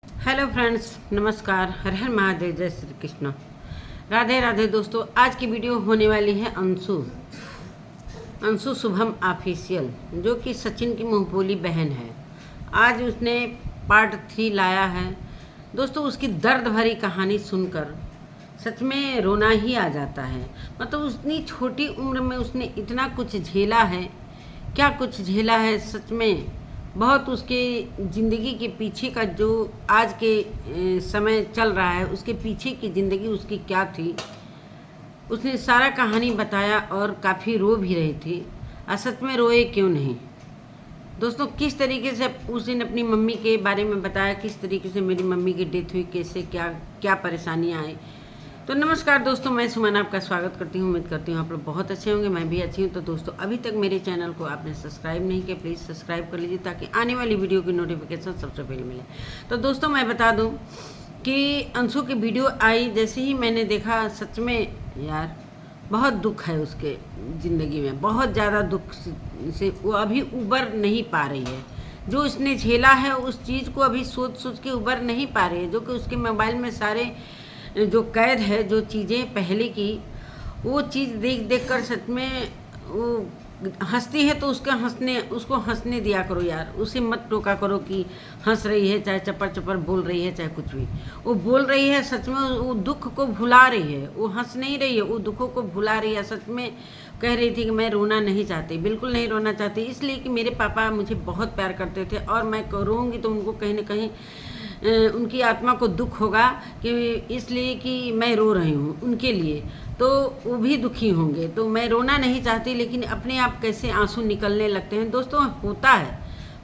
Hello friends, नमस्कार। हर हर महादेव, जय श्री कृष्ण, राधे राधे। दोस्तों, आज की वीडियो होने वाली है अंशु शुभम ऑफिशियल, जो कि सचिन की मुंहबोली बहन है। आज उसने पार्ट 3 लाया है। दोस्तों, उसकी दर्द भरी कहानी सुनकर सच में रोना ही आ जाता है। मतलब उतनी छोटी उम्र में उसने इतना कुछ झेला है। क्या कुछ झेला है सच में। बहुत उसके ज़िंदगी के पीछे का जो आज के समय चल रहा है, उसके पीछे की ज़िंदगी उसकी क्या थी, उसने सारा कहानी बताया और काफ़ी रो भी रही थी। और सच में रोए क्यों नहीं। दोस्तों, किस तरीके से उस दिन अपनी मम्मी के बारे में बताया, किस तरीके से मेरी मम्मी की डेथ हुई, कैसे क्या क्या परेशानियाँ आई। तो नमस्कार दोस्तों, मैं सुमन आपका स्वागत करती हूँ। उम्मीद करती हूँ आप लोग बहुत अच्छे होंगे, मैं भी अच्छी हूँ। तो दोस्तों, अभी तक मेरे चैनल को आपने सब्सक्राइब नहीं किया, प्लीज़ सब्सक्राइब कर लीजिए ताकि आने वाली वीडियो की नोटिफिकेशन सबसे पहले मिले। तो दोस्तों, मैं बता दूँ कि अंशु की वीडियो आई, जैसे ही मैंने देखा, सच में यार बहुत दुख है उसके ज़िंदगी में, बहुत ज़्यादा दुख से वो अभी उबर नहीं पा रही है। जो उसने झेला है उस चीज़ को अभी सोच सोच के उबर नहीं पा रही है। जो कि उसके मोबाइल में सारे जो कैद है, जो चीज़ें पहले की, वो चीज़ देख देख कर सच में वो हंसती है। तो उसको हंसने दिया करो यार, उसे मत टोका करो कि हंस रही है, चाहे चपर चपर बोल रही है, चाहे कुछ भी वो बोल रही है। सच में वो दुख को भुला रही है, वो हंस नहीं रही है, वो दुखों को भुला रही है। सच में कह रही थी कि मैं रोना नहीं चाहती, बिल्कुल नहीं रोना चाहती, इसलिए कि मेरे पापा मुझे बहुत प्यार करते थे और मैं रोऊंगी तो उनको कहीं ना कहीं उनकी आत्मा को दुख होगा, कि इसलिए कि मैं रो रही हूँ उनके लिए, तो वो भी दुखी होंगे। तो मैं रोना नहीं चाहती, लेकिन अपने आप कैसे आंसू निकलने लगते हैं। दोस्तों,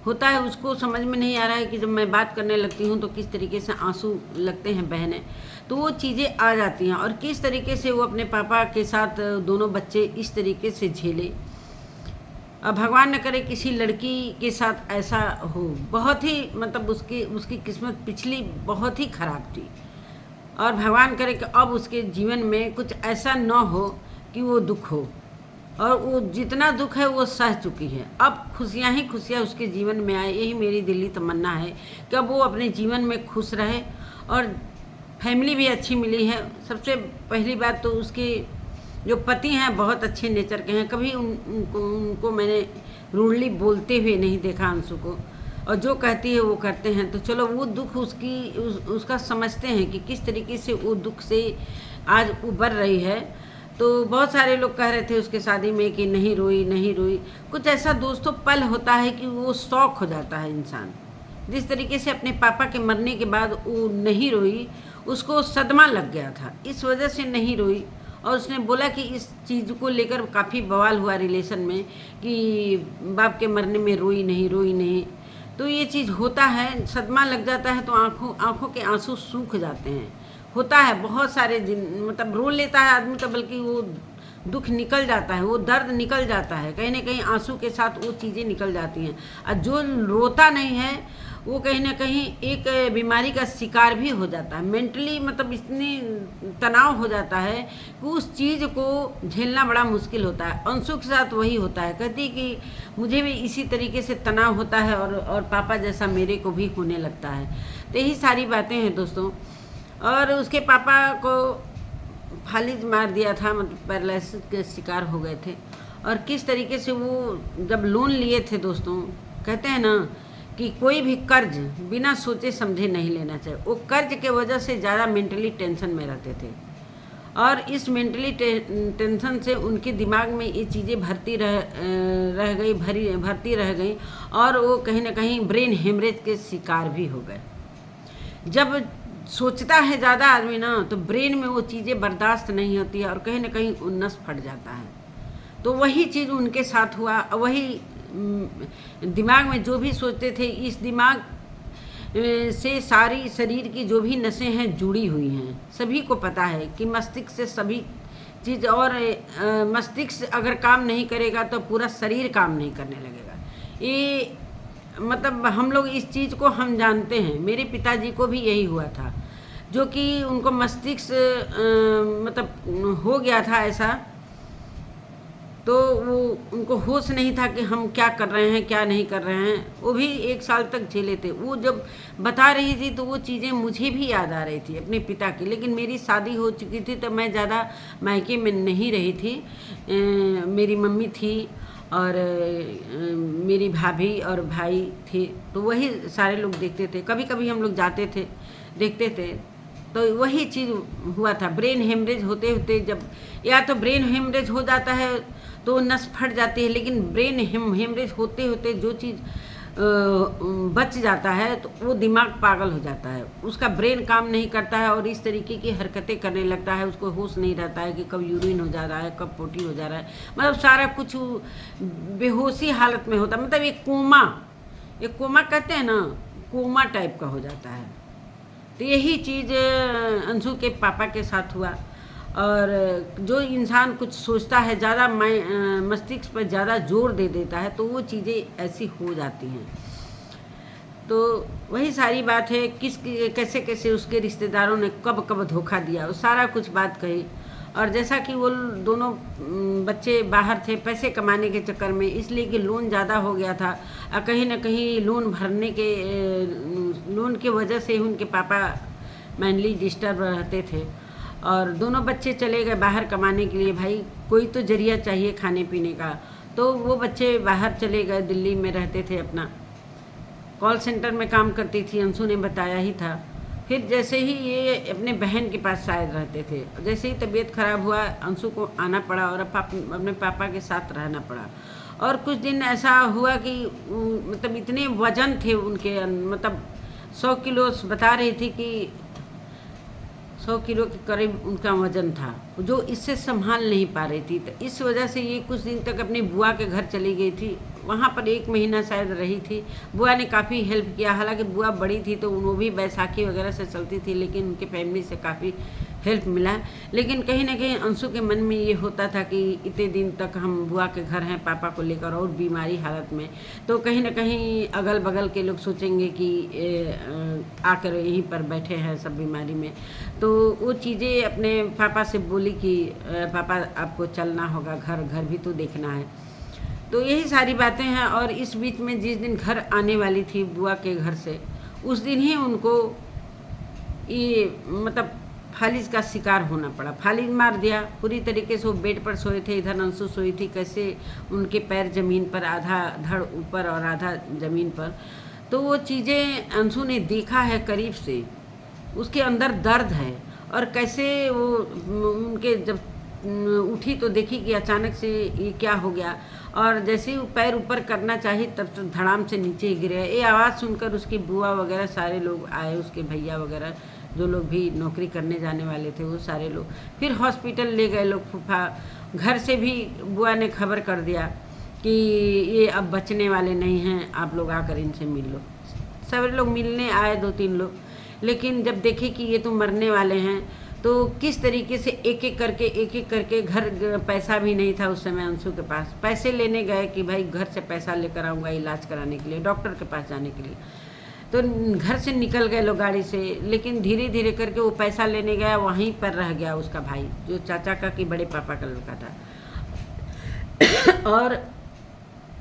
होता है उसको समझ में नहीं आ रहा है कि जब मैं बात करने लगती हूँ तो किस तरीके से आंसू लगते हैं बहनें। तो वो चीज़ें आ जाती हैं और किस तरीके से वो अपने पापा के साथ दोनों बच्चे इस तरीके से झेले। अब भगवान न करे किसी लड़की के साथ ऐसा हो। बहुत ही मतलब उसकी किस्मत पिछली बहुत ही ख़राब थी, और भगवान करे कि अब उसके जीवन में कुछ ऐसा न हो कि वो दुख हो। और वो जितना दुख है वो सह चुकी है, अब खुशियाँ ही खुशियाँ उसके जीवन में आए, यही मेरी दिली तमन्ना है कि अब वो अपने जीवन में खुश रहे। और फैमिली भी अच्छी मिली है। सबसे पहली बात तो उसके जो पति हैं बहुत अच्छे नेचर के हैं। कभी उनको मैंने रूडली बोलते हुए नहीं देखा अंशु को, और जो कहती है वो करते हैं। तो चलो, वो दुख उसका समझते हैं कि किस तरीके से वो दुख से आज उबर रही है। तो बहुत सारे लोग कह रहे थे उसके शादी में कि नहीं रोई नहीं रोई। कुछ ऐसा दोस्तों पल होता है कि वो शौक हो जाता है इंसान। जिस तरीके से अपने पापा के मरने के बाद वो नहीं रोई, उसको सदमा लग गया था, इस वजह से नहीं रोई। और उसने बोला कि इस चीज़ को लेकर काफ़ी बवाल हुआ रिलेशन में कि बाप के मरने में रोई नहीं। तो ये चीज़ होता है, सदमा लग जाता है तो आँखों के आंसू सूख जाते हैं। होता है बहुत सारे मतलब रो लेता है आदमी तो, बल्कि वो दुख निकल जाता है, वो दर्द निकल जाता है, कहीं ना कहीं आंसू के साथ वो चीज़ें निकल जाती हैं। और जो रोता नहीं है वो कहीं ना कहीं एक बीमारी का शिकार भी हो जाता है। मेंटली मतलब इतनी तनाव हो जाता है कि उस चीज़ को झेलना बड़ा मुश्किल होता है। अंशु के साथ वही होता है। कहती कि मुझे भी इसी तरीके से तनाव होता है और पापा जैसा मेरे को भी होने लगता है। तो यही सारी बातें हैं दोस्तों। और उसके पापा को फालिज मार दिया था, मतलब पैरालिसिस के शिकार हो गए थे। और किस तरीके से वो जब लोन लिए थे दोस्तों, कहते हैं ना कि कोई भी कर्ज बिना सोचे समझे नहीं लेना चाहिए। वो कर्ज के वजह से ज़्यादा मेंटली टेंशन में रहते थे, और इस मेंटली टेंशन से उनके दिमाग में ये चीज़ें भरती रह गई, और वो कहीं ना कहीं ब्रेन हेमरेज के शिकार भी हो गए। जब सोचता है ज़्यादा आदमी ना, तो ब्रेन में वो चीज़ें बर्दाश्त नहीं होती है और कहीं ना कहीं नस फट जाता है। तो वही चीज़ उनके साथ हुआ। वही दिमाग में जो भी सोचते थे, इस दिमाग से सारी शरीर की जो भी नसें हैं जुड़ी हुई हैं। सभी को पता है कि मस्तिष्क से सभी चीज़, और मस्तिष्क अगर काम नहीं करेगा तो पूरा शरीर काम नहीं करने लगेगा। ये मतलब हम लोग इस चीज़ को हम जानते हैं। मेरे पिताजी को भी यही हुआ था, जो कि उनको मस्तिष्क मतलब हो गया था ऐसा तो वो उनको होश नहीं था कि हम क्या कर रहे हैं क्या नहीं कर रहे हैं। वो भी 1 साल तक झेले थे। वो जब बता रही थी तो वो चीज़ें मुझे भी याद आ रही थी अपने पिता की। लेकिन मेरी शादी हो चुकी थी तो मैं ज़्यादा मायके में नहीं रही थी। मेरी मम्मी थी और मेरी भाभी और भाई थे, तो वही सारे लोग देखते थे। कभी कभी हम लोग जाते थे, देखते थे। तो वही चीज़ हुआ था। ब्रेन हेमरेज होते होते, जब या तो ब्रेन हेमरेज हो जाता है तो नस फट जाती है, लेकिन ब्रेन हेमरेज होते होते जो चीज़ बच जाता है तो वो दिमाग पागल हो जाता है, उसका ब्रेन काम नहीं करता है और इस तरीके की हरकतें करने लगता है। उसको होश नहीं रहता है कि कब यूरिन हो जा रहा है, कब पोटी हो जा रहा है, मतलब सारा कुछ बेहोशी हालत में होता है। मतलब एक कोमा कहते हैं ना, कोमा टाइप का हो जाता है। तो यही चीज़ अंशु के पापा के साथ हुआ। और जो इंसान कुछ सोचता है, ज़्यादा मस्तिष्क पर ज़्यादा जोर दे देता है, तो वो चीज़ें ऐसी हो जाती हैं। तो वही सारी बात है, कैसे कैसे उसके रिश्तेदारों ने कब कब धोखा दिया, वो सारा कुछ बात कही। और जैसा कि वो दोनों बच्चे बाहर थे पैसे कमाने के चक्कर में, इसलिए कि लोन ज़्यादा हो गया था और कहीं ना कहीं लोन के वजह से ही उनके पापा मेनली डिस्टर्ब रहते थे। और दोनों बच्चे चले गए बाहर कमाने के लिए। भाई कोई तो जरिया चाहिए खाने पीने का, तो वो बच्चे बाहर चले गए, दिल्ली में रहते थे, अपना कॉल सेंटर में काम करती थी, अंशु ने बताया ही था। फिर जैसे ही ये अपने बहन के पास शायद रहते थे, जैसे ही तबीयत खराब हुआ अंशु को आना पड़ा और अपने पापा के साथ रहना पड़ा। और कुछ दिन ऐसा हुआ कि मतलब इतने वजन थे उनके, मतलब 100 किलो बता रही थी कि 100 किलो के करीब उनका वजन था, जो इससे संभाल नहीं पा रही थी। तो इस वजह से ये कुछ दिन तक अपनी बुआ के घर चली गई थी। वहाँ पर 1 महीना शायद रही थी। बुआ ने काफ़ी हेल्प किया, हालांकि बुआ बड़ी थी तो वो भी बैसाखी वगैरह से चलती थी, लेकिन उनके फैमिली से काफ़ी हेल्प मिला। लेकिन कहीं ना कहीं अंशु के मन में ये होता था कि इतने दिन तक हम बुआ के घर हैं पापा को लेकर और बीमारी हालत में, तो कहीं ना कहीं अगल बगल के लोग सोचेंगे कि आकर यहीं पर बैठे हैं सब बीमारी में। तो वो चीज़ें अपने पापा से बोली कि पापा आपको चलना होगा, घर भी तो देखना है। तो यही सारी बातें हैं। और इस बीच में जिस दिन घर आने वाली थी बुआ के घर से, उस दिन ही उनको ये मतलब फालिज का शिकार होना पड़ा। फालिज मार दिया पूरी तरीके से। वो बेड पर सोए थे, इधर अंशु सोई थी, कैसे उनके पैर ज़मीन पर, आधा धड़ ऊपर और आधा ज़मीन पर। तो वो चीज़ें अंशु ने देखा है करीब से, उसके अंदर दर्द है। और कैसे वो उनके जब उठी तो देखी कि अचानक से ये क्या हो गया, और जैसे ही वो पैर ऊपर करना चाहिए तब तो धड़ाम से नीचे ही गिरे। ये आवाज़ सुनकर उसकी बुआ वगैरह सारे लोग आए, उसके भैया वगैरह जो लोग भी नौकरी करने जाने वाले थे वो सारे लोग। फिर हॉस्पिटल ले गए लोग। फूफा घर से भी बुआ ने खबर कर दिया कि ये अब बचने वाले नहीं हैं, आप लोग आकर इनसे मिल लो। सारे लोग मिलने आए, 2-3 लोग, लेकिन जब देखे कि ये तो मरने वाले हैं, तो किस तरीके से एक एक करके घर, पैसा भी नहीं था उस समय अंशु के पास। पैसे लेने गए कि भाई घर से पैसा लेकर आऊँगा इलाज कराने के लिए, डॉक्टर के पास जाने के लिए। तो घर से निकल गए लोग गाड़ी से, लेकिन धीरे धीरे करके वो पैसा लेने गया, वहीं पर रह गया उसका भाई, जो चाचा का कि बड़े पापा का लड़का था। और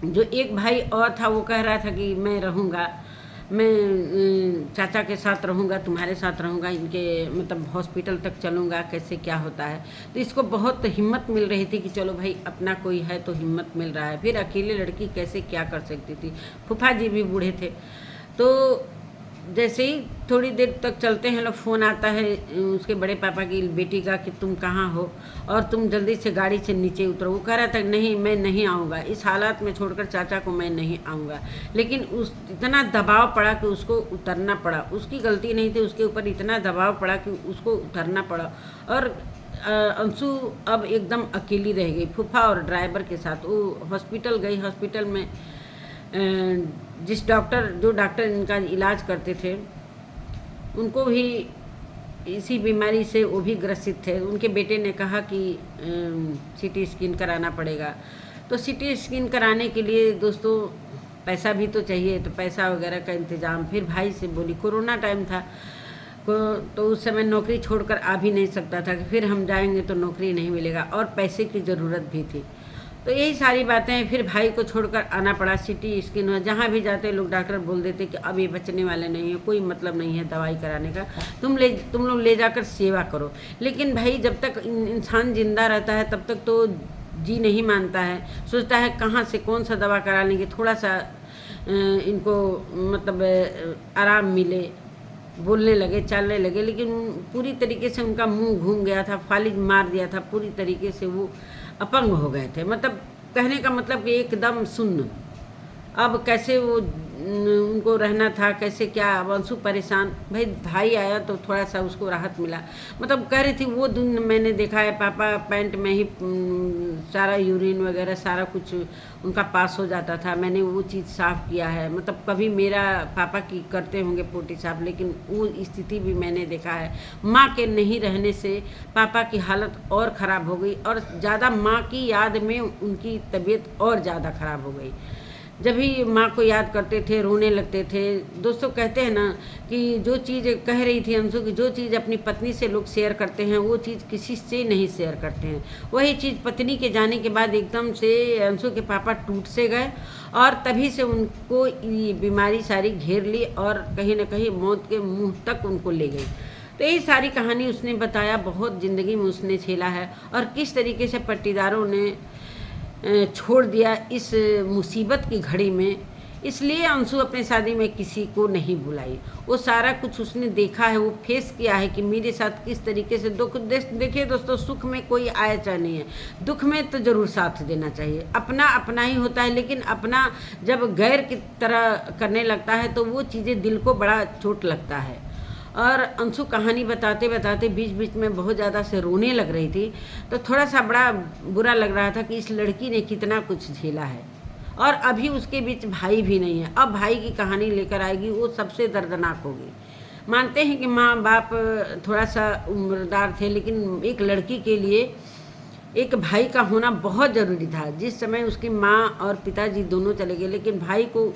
जो एक भाई और था वो कह रहा था कि मैं रहूँगा, मैं चाचा के साथ रहूँगा, तुम्हारे साथ रहूँगा, इनके मतलब हॉस्पिटल तक चलूँगा, कैसे क्या होता है। तो इसको बहुत हिम्मत मिल रही थी कि चलो भाई अपना कोई है तो हिम्मत मिल रहा है। फिर अकेले लड़की कैसे क्या कर सकती थी, फूफा जी भी बूढ़े थे। तो जैसे ही थोड़ी देर तक चलते हैं लोग, फ़ोन आता है उसके बड़े पापा की बेटी का कि तुम कहाँ हो और तुम जल्दी से गाड़ी से नीचे उतरो। वो कह रहा था नहीं मैं नहीं आऊँगा, इस हालात में छोड़कर चाचा को मैं नहीं आऊँगा। लेकिन इतना दबाव पड़ा कि उसको उतरना पड़ा। उसकी गलती नहीं थी, उसके ऊपर इतना दबाव पड़ा कि उसको उतरना पड़ा। और अंशु अब एकदम अकेली रह गई फूफा और ड्राइवर के साथ। वो हॉस्पिटल गई, हॉस्पिटल में जो डॉक्टर इनका इलाज करते थे उनको भी इसी बीमारी से वो भी ग्रसित थे। उनके बेटे ने कहा कि सीटी स्कैन कराना पड़ेगा। तो सीटी स्कैन कराने के लिए दोस्तों पैसा भी तो चाहिए, तो पैसा वगैरह का इंतज़ाम। फिर भाई से बोली, कोरोना टाइम था तो उस समय नौकरी छोड़कर आ भी नहीं सकता था कि फिर हम जाएंगे तो नौकरी नहीं मिलेगा और पैसे की ज़रूरत भी थी। तो यही सारी बातें हैं। फिर भाई को छोड़कर आना पड़ा, सिटी स्किन हुआ, जहाँ भी जाते लोग डॉक्टर बोल देते कि अब ये बचने वाले नहीं है, कोई मतलब नहीं है दवाई कराने का, तुम लोग ले जाकर सेवा करो। लेकिन भाई जब तक इंसान जिंदा रहता है तब तक तो जी नहीं मानता है, सोचता है कहाँ से कौन सा दवा करा लेंगे, थोड़ा सा इनको मतलब आराम मिले, बोलने लगे, चलने लगे। लेकिन पूरी तरीके से उनका मुंह घूम गया था, फालिज मार दिया था, पूरी तरीके से वो अपंग हो गए थे। मतलब कहने का मतलब कि एकदम सुन्न। अब कैसे वो उनको रहना था, कैसे क्या, अब अंशु परेशान। भाई आया तो थोड़ा सा उसको राहत मिला। मतलब कह रही थी वो दिन मैंने देखा है पापा पैंट में ही सारा यूरिन वगैरह सारा कुछ उनका पास हो जाता था, मैंने वो चीज़ साफ़ किया है। मतलब कभी मेरा पापा की करते होंगे पोटी साफ, लेकिन वो स्थिति भी मैंने देखा है। माँ के नहीं रहने से पापा की हालत और ख़राब हो गई, और ज़्यादा माँ की याद में उनकी तबीयत और ज़्यादा ख़राब हो गई। जब भी माँ को याद करते थे रोने लगते थे। दोस्तों कहते हैं ना कि जो चीज़ कह रही थी अंशु की, जो चीज़ अपनी पत्नी से लोग शेयर करते हैं वो चीज़ किसी से नहीं शेयर करते हैं। वही चीज़ पत्नी के जाने के बाद एकदम से अंशु के पापा टूट से गए, और तभी से उनको ये बीमारी सारी घेर ली और कहीं ना कहीं मौत के मुंह तक उनको ले गई। तो यही सारी कहानी उसने बताया, बहुत ज़िंदगी में उसने झेला है, और किस तरीके से पट्टीदारों ने छोड़ दिया इस मुसीबत की घड़ी में। इसलिए अंशु अपने शादी में किसी को नहीं बुलाई। वो सारा कुछ उसने देखा है, वो फेस किया है कि मेरे साथ किस तरीके से दुख। देखिए दोस्तों, सुख में कोई आया चाहे नहीं है, दुख में तो ज़रूर साथ देना चाहिए। अपना अपना ही होता है, लेकिन अपना जब गैर की तरह करने लगता है तो वो चीज़ें दिल को बड़ा चोट लगता है। और अंशु कहानी बताते बताते बीच बीच में बहुत ज़्यादा से रोने लग रही थी, तो थोड़ा सा बड़ा बुरा लग रहा था कि इस लड़की ने कितना कुछ झेला है। और अभी उसके बीच भाई भी नहीं है। अब भाई की कहानी लेकर आएगी, वो सबसे दर्दनाक होगी। मानते हैं कि माँ बाप थोड़ा सा उम्रदार थे, लेकिन एक लड़की के लिए एक भाई का होना बहुत ज़रूरी था। जिस समय उसकी माँ और पिताजी दोनों चले गए, लेकिन भाई को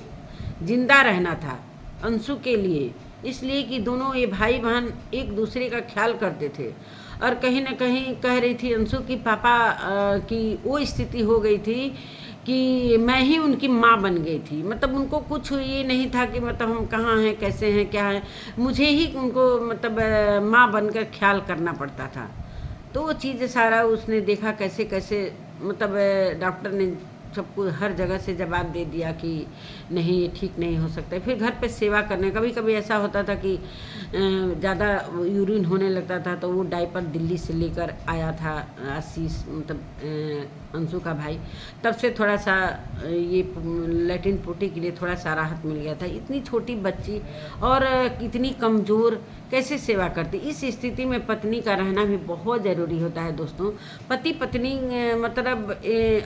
जिंदा रहना था अंशु के लिए, इसलिए कि दोनों ये भाई बहन एक दूसरे का ख्याल करते थे। और कहीं ना कहीं कह रही थी अंशु की पापा की वो स्थिति हो गई थी कि मैं ही उनकी माँ बन गई थी। मतलब उनको कुछ ये नहीं था कि मतलब हम कहाँ हैं, कैसे हैं, क्या है, मुझे ही उनको मतलब माँ बनकर ख्याल करना पड़ता था। तो वो चीज़ सारा उसने देखा कैसे कैसे, मतलब डॉक्टर ने सबको हर जगह से जवाब दे दिया कि नहीं ये ठीक नहीं हो सकता। फिर घर पे सेवा करने, कभी कभी ऐसा होता था कि ज़्यादा यूरिन होने लगता था तो वो डायपर दिल्ली से लेकर आया था आशीष, मतलब अंशु का भाई। तब से थोड़ा सा ये लैट्रिन पोटी के लिए थोड़ा सा राहत मिल गया था। इतनी छोटी बच्ची और कितनी कमज़ोर, कैसे सेवा करती। इस स्थिति में पत्नी का रहना भी बहुत ज़रूरी होता है दोस्तों। पति पत्नी मतलब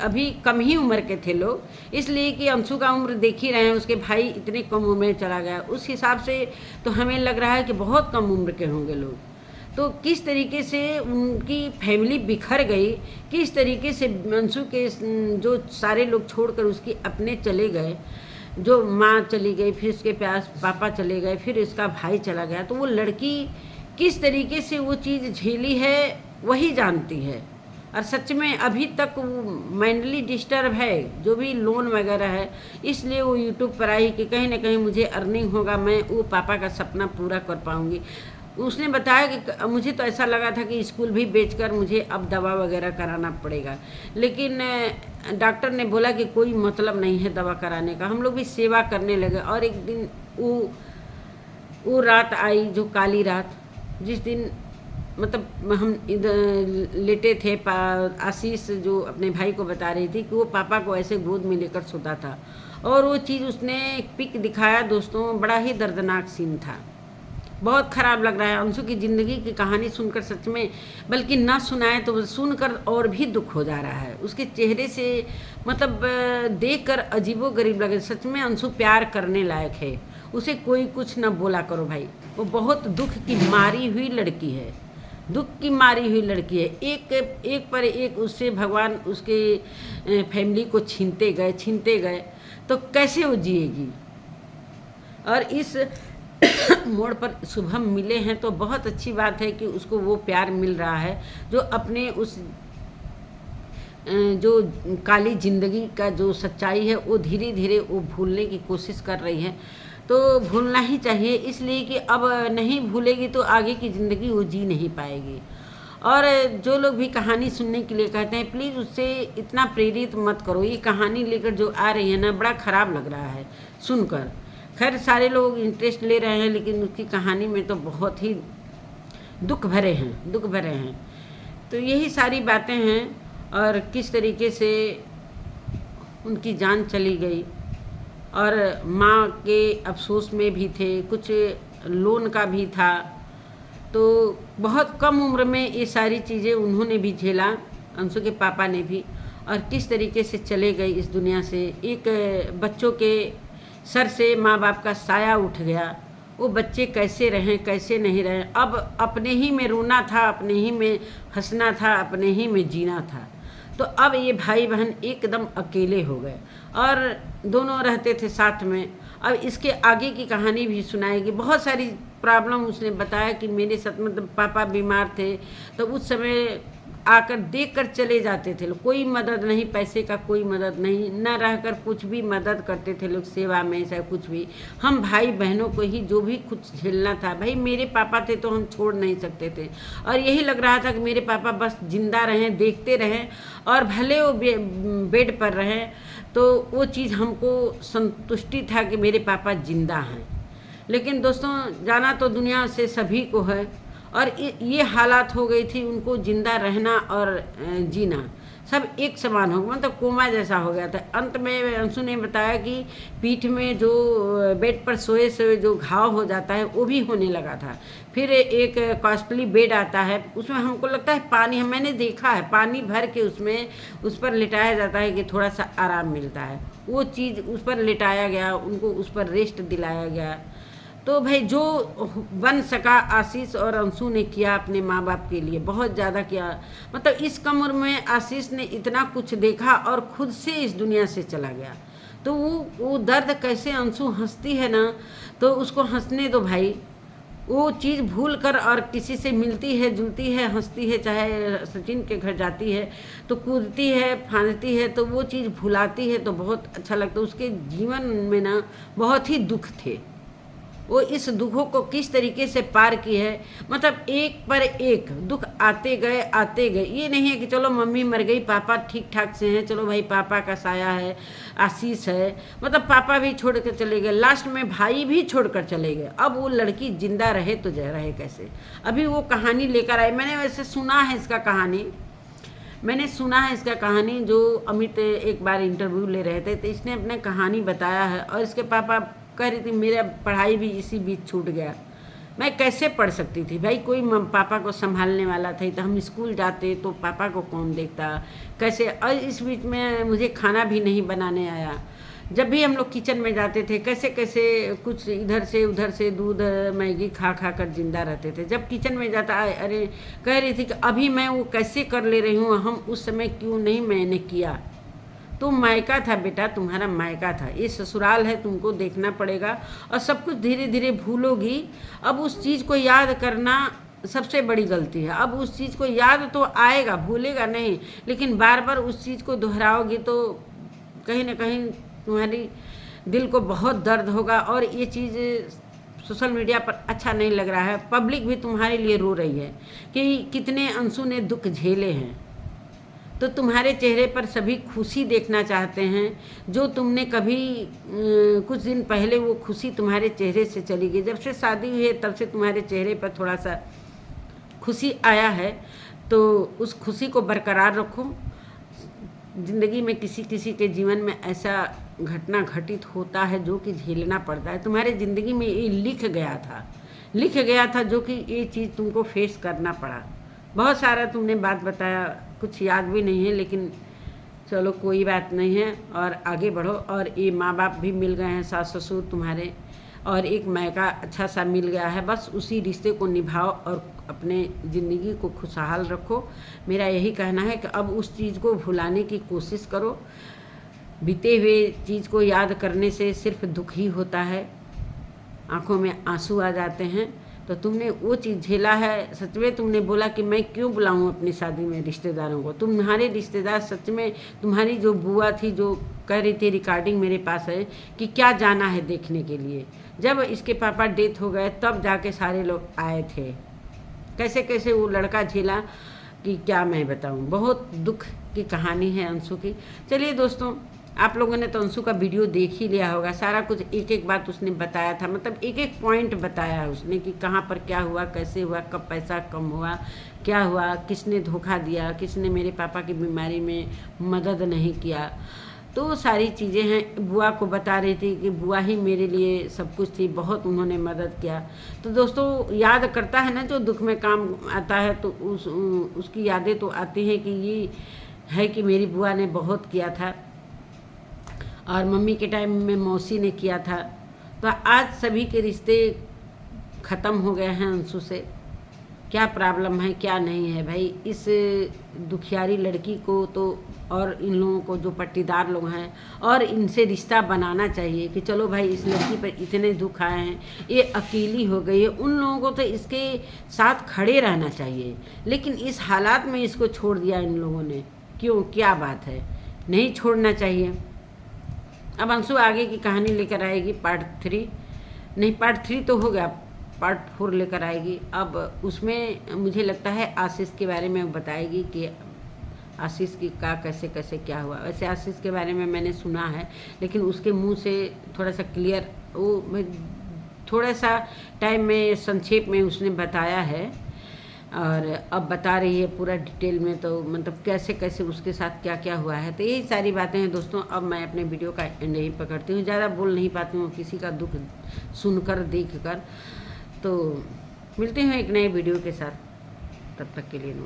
अभी कम ही उम्र के थे लोग, इसलिए कि अंशु का उम्र देख ही रहे हैं, उसके भाई इतने कम उम्र में चला गया, उस हिसाब से तो हमें लग रहा है कि बहुत कम उम्र के होंगे लोग। तो किस तरीके से उनकी फैमिली बिखर गई, किस तरीके से अंशु के जो सारे लोग छोड़कर उसकी अपने चले गए, जो माँ चली गई, फिर उसके पापा चले गए, फिर इसका भाई चला गया। तो वो लड़की किस तरीके से वो चीज़ झेली है वही जानती है। और सच में अभी तक वो मेंटली डिस्टर्ब है, जो भी लोन वगैरह है, इसलिए वो यूट्यूब पर आई कि कहीं ना कहीं मुझे अर्निंग होगा, मैं वो पापा का सपना पूरा कर पाऊँगी। उसने बताया कि मुझे तो ऐसा लगा था कि स्कूल भी बेचकर मुझे अब दवा वगैरह कराना पड़ेगा, लेकिन डॉक्टर ने बोला कि कोई मतलब नहीं है दवा कराने का। हम लोग भी सेवा करने लगे। और एक दिन वो रात आई, जो काली रात, जिस दिन मतलब हम इधर लेटे थे, आशीष जो अपने भाई को बता रही थी कि वो पापा को ऐसे गोद में लेकर सोता था, और वो चीज़ उसने पिक दिखाया दोस्तों, बड़ा ही दर्दनाक सीन था। बहुत ख़राब लग रहा है अंशु की ज़िंदगी की कहानी सुनकर, सच में, बल्कि ना सुनाए तो सुनकर और भी दुख हो जा रहा है। उसके चेहरे से मतलब देखकर अजीबो गरीब लगे। सच में अंशु प्यार करने लायक है, उसे कोई कुछ ना बोला करो भाई। वो बहुत दुख की मारी हुई लड़की है, दुख की मारी हुई लड़की है। एक पर एक उससे भगवान उसके फैमिली को छीनते गए, तो कैसे वो जिएगी। और इस मोड़ पर शुभम मिले हैं तो बहुत अच्छी बात है कि उसको वो प्यार मिल रहा है जो अपने उस जो काली ज़िंदगी का जो सच्चाई है वो धीरे धीरे वो भूलने की कोशिश कर रही है। तो भूलना ही चाहिए, इसलिए कि अब नहीं भूलेगी तो आगे की ज़िंदगी वो जी नहीं पाएगी। और जो लोग भी कहानी सुनने के लिए कहते हैं, प्लीज़ उससे इतना प्रेरित मत करो। ये कहानी लेकर जो आ रही है ना, बड़ा ख़राब लग रहा है सुनकर। खैर सारे लोग इंटरेस्ट ले रहे हैं, लेकिन उसकी कहानी में तो बहुत ही दुख भरे हैं। तो यही सारी बातें हैं, और किस तरीके से उनकी जान चली गई, और माँ के अफसोस में भी थे, कुछ लोन का भी था। तो बहुत कम उम्र में ये सारी चीज़ें उन्होंने भी झेला, अंशु के पापा ने भी, और किस तरीके से चले गए इस दुनिया से। एक बच्चों के सर से माँ बाप का साया उठ गया। वो बच्चे कैसे रहें कैसे नहीं रहें, अब अपने ही में रोना था, अपने ही में हंसना था, अपने ही में जीना था। तो अब ये भाई बहन एकदम अकेले हो गए, और दोनों रहते थे साथ में। अब इसके आगे की कहानी भी सुनाएगी। बहुत सारी प्रॉब्लम उसने बताया कि मेरे साथ मतलब पापा बीमार थे, तो उस समय आकर देख कर चले जाते थे लोग, कोई मदद नहीं, पैसे का कोई मदद नहीं, न रहकर कुछ भी मदद करते थे लोग सेवा में, चाहे कुछ भी। हम भाई बहनों को ही जो भी कुछ झेलना था, भाई मेरे पापा थे तो हम छोड़ नहीं सकते थे, और यही लग रहा था कि मेरे पापा बस जिंदा रहें, देखते रहें, और भले वो बेड पर रहें, तो वो चीज़ हमको संतुष्टि था कि मेरे पापा जिंदा हैं। लेकिन दोस्तों, जाना तो दुनिया से सभी को है, और ये हालात हो गई थी उनको, जिंदा रहना और जीना सब एक समान हो, मतलब कोमा जैसा हो गया था। अंत में अंशु ने बताया कि पीठ में जो बेड पर सोए सोए जो घाव हो जाता है वो भी होने लगा था। फिर एक कॉस्टली बेड आता है, उसमें हमको लगता है पानी, मैंने देखा है पानी भर के उसमें उस पर लिटाया जाता है कि थोड़ा सा आराम मिलता है। वो चीज़ उस पर लिटाया गया, उनको उस पर रेस्ट दिलाया गया। तो भाई जो बन सका आशीष और अंशु ने किया अपने माँ बाप के लिए, बहुत ज़्यादा किया। मतलब इस कम उम्र में आशीष ने इतना कुछ देखा और खुद से इस दुनिया से चला गया। तो वो दर्द कैसे अंशु हंसती है ना, तो उसको हंसने दो भाई। वो चीज़ भूल कर और किसी से मिलती है, जुलती है, हंसती है, चाहे सचिन के घर जाती है तो कूदती है, फांदती है, तो वो चीज़ भुलाती है तो बहुत अच्छा लगता है। उसके जीवन में ना बहुत ही दुख थे, वो इस दुखों को किस तरीके से पार की है। मतलब एक पर एक दुख आते गए। ये नहीं है कि चलो मम्मी मर गई, पापा ठीक ठाक से हैं, चलो भाई पापा का साया है, आशीष है, मतलब पापा भी छोड़ कर चले गए, लास्ट में भाई भी छोड़ कर चले गए। अब वो लड़की जिंदा रहे तो रहे कैसे। अभी वो कहानी लेकर आई, मैंने वैसे सुना है इसका कहानी, जो अमित एक बार इंटरव्यू ले रहे थे, तो इसने अपने कहानी बताया है। और इसके पापा कह रही थी मेरा पढ़ाई भी इसी बीच छूट गया, मैं कैसे पढ़ सकती थी भाई, कोई पापा को संभालने वाला था, तो हम स्कूल जाते तो पापा को कौन देखता, कैसे। और इस बीच में मुझे खाना भी नहीं बनाने आया। जब भी हम लोग किचन में जाते थे, कैसे कैसे कुछ इधर से उधर से दूध मैगी खा कर जिंदा रहते थे। जब किचन में जाता, अरे कह रही थी कि अभी मैं वो कैसे कर ले रही हूँ, हम उस समय क्यों नहीं मैंने किया। तो मायका था बेटा, तुम्हारा मायका था, ये ससुराल है, तुमको देखना पड़ेगा, और सब कुछ धीरे धीरे भूलोगी। अब उस चीज़ को याद करना सबसे बड़ी गलती है। अब उस चीज़ को याद तो आएगा, भूलेगा नहीं, लेकिन बार बार उस चीज़ को दोहराओगी तो कहीं ना कहीं तुम्हारी दिल को बहुत दर्द होगा। और ये चीज़ सोशल मीडिया पर अच्छा नहीं लग रहा है, पब्लिक भी तुम्हारे लिए रो रही है कि कितने अंशु ने दुख झेले हैं। तो तुम्हारे चेहरे पर सभी खुशी देखना चाहते हैं, जो तुमने कभी कुछ दिन पहले वो खुशी तुम्हारे चेहरे से चली गई। जब से शादी हुई है तब से तुम्हारे चेहरे पर थोड़ा सा खुशी आया है, तो उस खुशी को बरकरार रखो। ज़िंदगी में किसी किसी के जीवन में ऐसा घटना घटित होता है जो कि झेलना पड़ता है। तुम्हारे ज़िंदगी में ये लिख गया था जो कि ये चीज़ तुमको फेस करना पड़ा। बहुत सारा तुमने बात बताया, कुछ याद भी नहीं है, लेकिन चलो कोई बात नहीं है, और आगे बढ़ो। और ये माँ बाप भी मिल गए हैं, सास ससुर तुम्हारे, और एक मायका अच्छा सा मिल गया है। बस उसी रिश्ते को निभाओ और अपने ज़िंदगी को खुशहाल रखो। मेरा यही कहना है कि अब उस चीज़ को भुलाने की कोशिश करो। बीते हुए चीज़ को याद करने से सिर्फ दुख ही होता है, आँखों में आंसू आ जाते हैं। तो तुमने वो चीज़ झेला है। सच में तुमने बोला कि मैं क्यों बुलाऊं अपनी शादी में रिश्तेदारों को। तुम्हारे रिश्तेदार सच में, तुम्हारी जो बुआ थी जो कह रही थी, रिकॉर्डिंग मेरे पास है, कि क्या जाना है देखने के लिए। जब इसके पापा डेथ हो गए तब जाके सारे लोग आए थे। कैसे कैसे वो लड़का झेला कि क्या मैं बताऊं। बहुत दुख की कहानी है अंशु की। चलिए दोस्तों, आप लोगों ने तो अंशु का वीडियो देख ही लिया होगा। सारा कुछ एक एक बात उसने बताया था, मतलब एक एक पॉइंट बताया उसने कि कहाँ पर क्या हुआ, कैसे हुआ, कब पैसा कम हुआ, क्या हुआ, किसने धोखा दिया, किसने मेरे पापा की बीमारी में मदद नहीं किया। तो सारी चीज़ें हैं। बुआ को बता रही थी कि बुआ ही मेरे लिए सब कुछ थी, बहुत उन्होंने मदद किया। तो दोस्तों, याद करता है ना जो दुख में काम आता है, तो उसकी यादें तो आती हैं कि ये है कि मेरी बुआ ने बहुत किया था और मम्मी के टाइम में मौसी ने किया था। तो आज सभी के रिश्ते ख़त्म हो गए हैं अंशु से। क्या प्रॉब्लम है क्या नहीं है भाई, इस दुखियारी लड़की को तो और इन लोगों को जो पट्टीदार लोग हैं और इनसे रिश्ता बनाना चाहिए कि चलो भाई इस लड़की पर इतने दुख आए हैं, ये अकेली हो गई है। उन लोगों को तो इसके साथ खड़े रहना चाहिए, लेकिन इस हालात में इसको छोड़ दिया इन लोगों ने। क्यों, क्या बात है, नहीं छोड़ना चाहिए। अब अंशु आगे की कहानी लेकर आएगी पार्ट 3, नहीं पार्ट 3 तो हो गया, पार्ट 4 लेकर आएगी। अब उसमें मुझे लगता है आशीष के बारे में बताएगी कि आशीष की का कैसे कैसे क्या हुआ। वैसे आशीष के बारे में मैंने सुना है, लेकिन उसके मुंह से थोड़ा सा क्लियर, वो थोड़ा सा टाइम में संक्षेप में उसने बताया है और अब बता रही है पूरा डिटेल में। तो मतलब कैसे कैसे उसके साथ क्या क्या हुआ है। तो यही सारी बातें हैं दोस्तों। अब मैं अपने वीडियो का एंड यहीं पकड़ती हूँ, ज़्यादा बोल नहीं पाती हूँ किसी का दुख सुनकर देख कर। तो मिलते हैं एक नए वीडियो के साथ, तब तक के लिए।